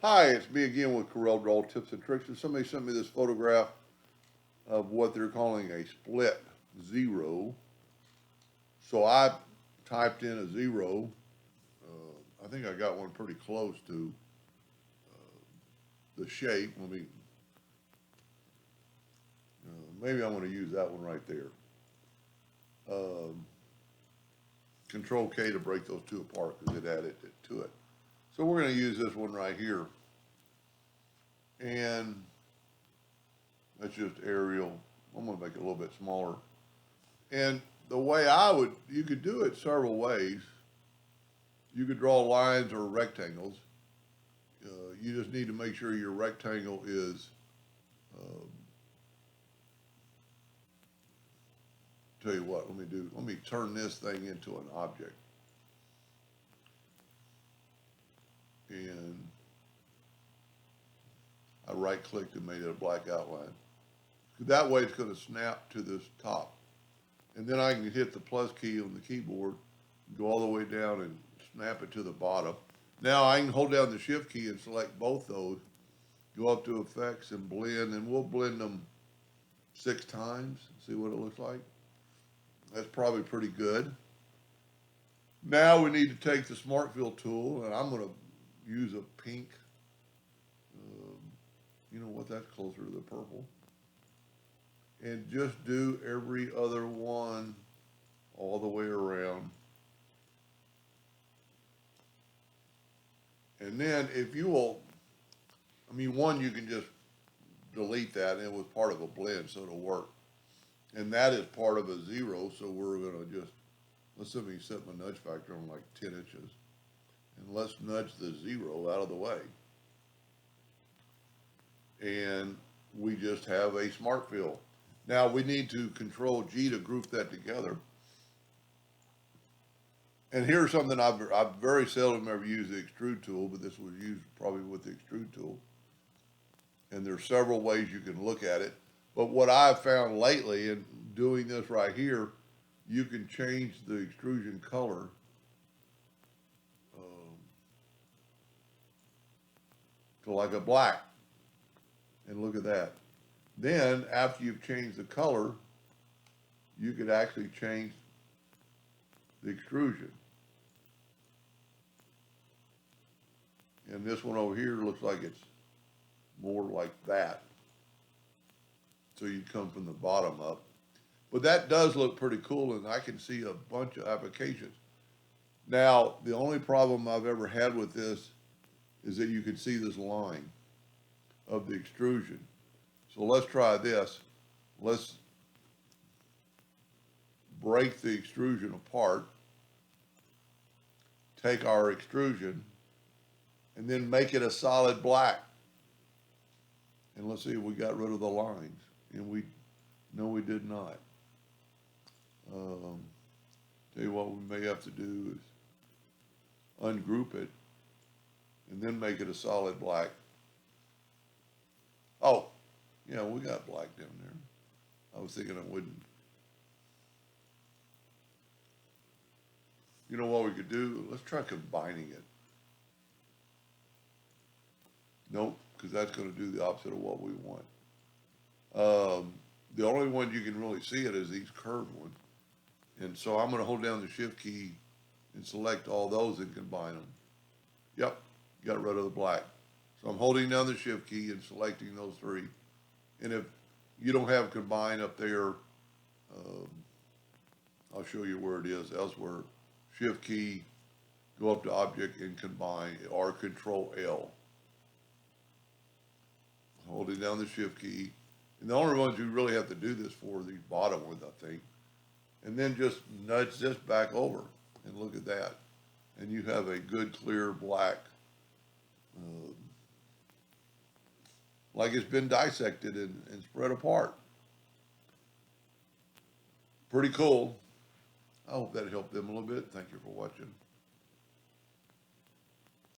Hi, it's me again with Corel Draw Tips and Tricks, and somebody sent me this photograph of what they're calling a split zero. So I typed in a zero. I think I got one pretty close to the shape. Maybe I'm going to use that one right there. Control K to break those two apart because it added it to it. So we're going to use this one right here. And that's just aerial. I'm going to make it a little bit smaller. And the way you could do it several ways. You could draw lines or rectangles. You just need to make sure your rectangle is, tell you what, let me turn this thing into an object. And I right clicked and made it a black outline. That way it's going to snap to this top. And then I can hit the plus key on the keyboard, go all the way down and snap it to the bottom. Now I can hold down the shift key and select both those, go up to effects and blend, and we'll blend them 6 times, see what it looks like. That's probably pretty good. Now we need to take the Smart Fill tool, and I'm going to use a pink. You know what, that's closer to the purple. And just do every other one all the way around. And then if you will, one, you can just delete that, and it was part of a blend, so it'll work. And that is part of a zero, so we're going to just, let's say we set my nudge factor on like 10 inches. And let's nudge the zero out of the way. And we just have a Smart Fill. Now we need to Control G to group that together. And here's something I've very seldom ever used the Extrude tool, but this was used probably with the Extrude tool. And there's several ways you can look at it. But what I've found lately in doing this right here, you can change the extrusion color to like a black. And look at that. Then after you've changed the color, you could actually change the extrusion. And this one over here looks like it's more like that. So you come from the bottom up. But that does look pretty cool, and I can see a bunch of applications. Now, the only problem I've ever had with this is that you can see this line of the extrusion. So let's try this. Let's break the extrusion apart, take our extrusion, and then make it a solid black. And let's see if we got rid of the lines. And no, we did not. Tell you what we may have to do is ungroup it and then make it a solid black. Oh, yeah, we got black down there. I was thinking I wouldn't. You know what we could do? Let's try combining it. Nope, because that's going to do the opposite of what we want. The only one you can really see it is these curved ones. And so I'm going to hold down the shift key and select all those and combine them. Yep, got rid of the black. So I'm holding down the shift key and selecting those 3. And if you don't have combine up there, I'll show you where it is elsewhere. Shift key, go up to object and combine, or Control L. Holding down the shift key. And the only ones you really have to do this for are these bottom ones, I think. And then just nudge this back over and look at that. And you have a good clear black, like it's been dissected and spread apart. Pretty cool. I hope that helped them a little bit. Thank you for watching.